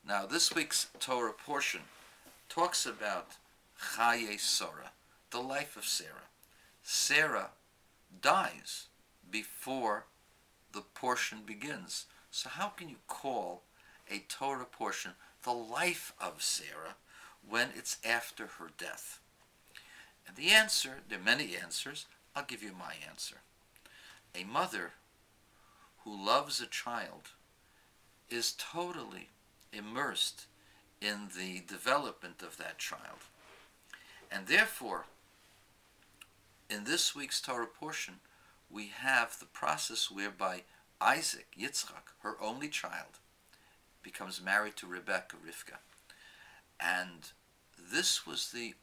Now, this week's Torah portion talks about Chaye Sarah, the life of Sarah. Sarah dies before the portion begins. So how can you call a Torah portion the life of Sarah when it's after her death? And the answer, there are many answers, I'll give you my answer. A mother who loves a child is totally immersed in the development of that child. And therefore, in this week's Torah portion, we have the process whereby Isaac, Yitzchak, her only child, becomes married to Rebecca, Rivka. And this was the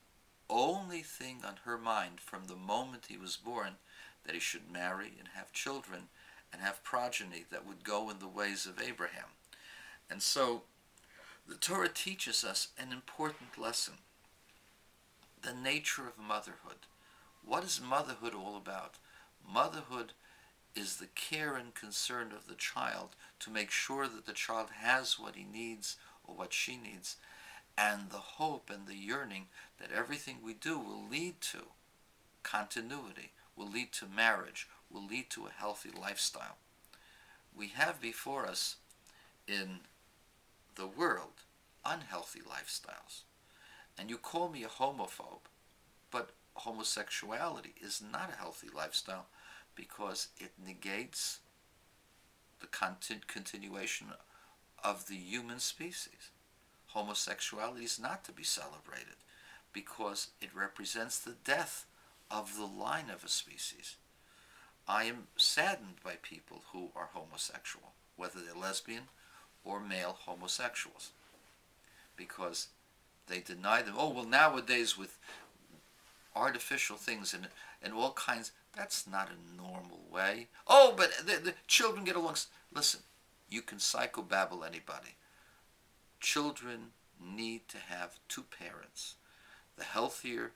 only thing on her mind from the moment he was born, that he should marry and have children and have progeny that would go in the ways of Abraham. And so the Torah teaches us an important lesson: the nature of motherhood. What is motherhood all about? Motherhood is the care and concern of the child to make sure that the child has what he needs or what she needs, and the hope and the yearning that everything we do will lead to continuity, will lead to marriage, will lead to a healthy lifestyle. We have before us in the world unhealthy lifestyles. And you call me a homophobe, but homosexuality is not a healthy lifestyle because it negates the continuation of the human species. Homosexuality is not to be celebrated because it represents the death of the line of a species. I am saddened by people who are homosexual, whether they're lesbian or male homosexuals, because they deny them. Oh, well, nowadays with artificial things and all kinds, that's not a normal way. Oh, but the children get along. Listen, you can psychobabble anybody. Children need to have two parents. The healthier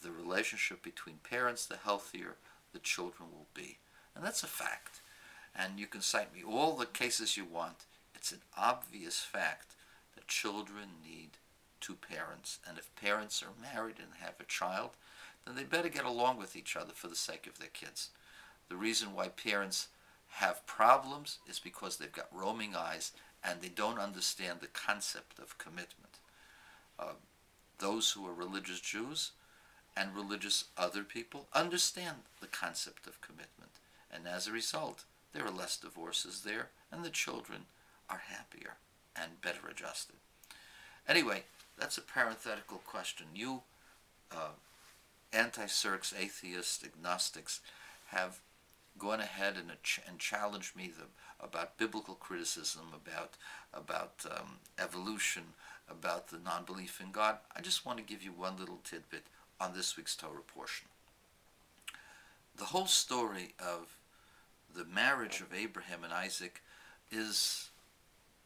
the relationship between parents, the healthier the children will be. And that's a fact. And you can cite me all the cases you want. It's an obvious fact that children need two parents. And if parents are married and have a child, then they better get along with each other for the sake of their kids. The reason why parents have problems is because they've got roaming eyes and they don't understand the concept of commitment. Those who are religious Jews and religious other people understand the concept of commitment. And as a result, there are less divorces there, and the children are happier and better adjusted. Anyway, that's a parenthetical question. You anti-Sara'S, atheists, agnostics, have gone ahead and challenged me about biblical criticism, about evolution, about the non-belief in God. I just want to give you one little tidbit on this week's Torah portion. The whole story of the marriage of Abraham and Isaac is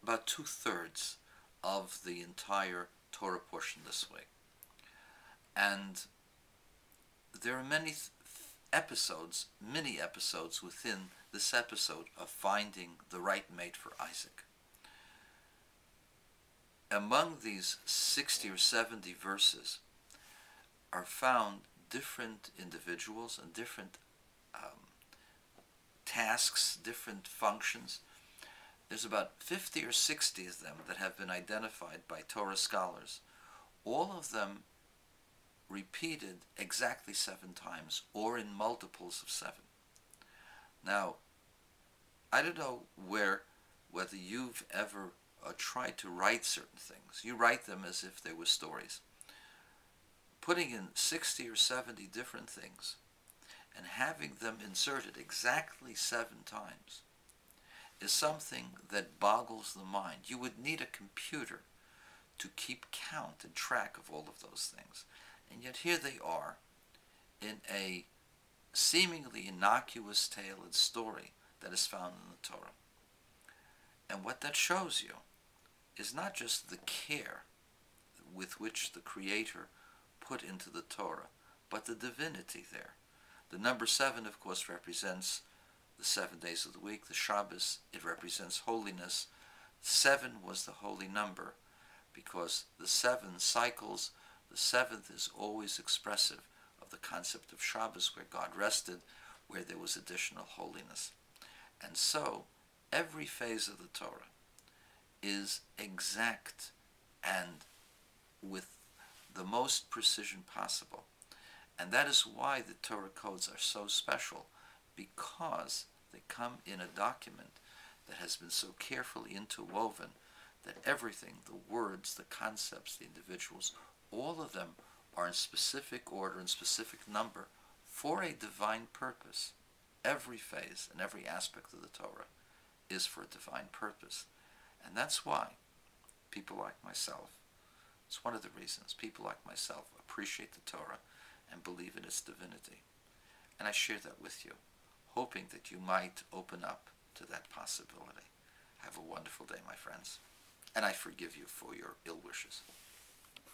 about 2/3 of the entire Torah portion this week. And there are many episodes, mini episodes within this episode of finding the right mate for Isaac. Among these 60 or 70 verses are found different individuals and different tasks, different functions. There's about 50 or 60 of them that have been identified by Torah scholars. All of them repeated exactly 7 times, or in multiples of 7. Now, I don't know whether you've ever tried to write certain things. You write them as if they were stories. Putting in 60 or 70 different things and having them inserted exactly 7 times is something that boggles the mind. You would need a computer to keep count and track of all of those things. And yet here they are in a seemingly innocuous tale and story that is found in the Torah. And what that shows you is not just the care with which the Creator put into the Torah, but the divinity there. The number 7, of course, represents the 7 days of the week. The Shabbos, it represents holiness. 7 was the holy number because the 7 cycles, the 7th is always expressive of the concept of Shabbos, where God rested, where there was additional holiness. And so, every phase of the Torah is exact and with the most precision possible. And that is why the Torah codes are so special, because they come in a document that has been so carefully interwoven that everything, the words, the concepts, the individuals, all of them are in specific order and specific number for a divine purpose. Every phase and every aspect of the Torah is for a divine purpose. And that's why people like myself, it's one of the reasons people like myself appreciate the Torah and believe in its divinity. And I share that with you, hoping that you might open up to that possibility. Have a wonderful day, my friends. And I forgive you for your ill wishes.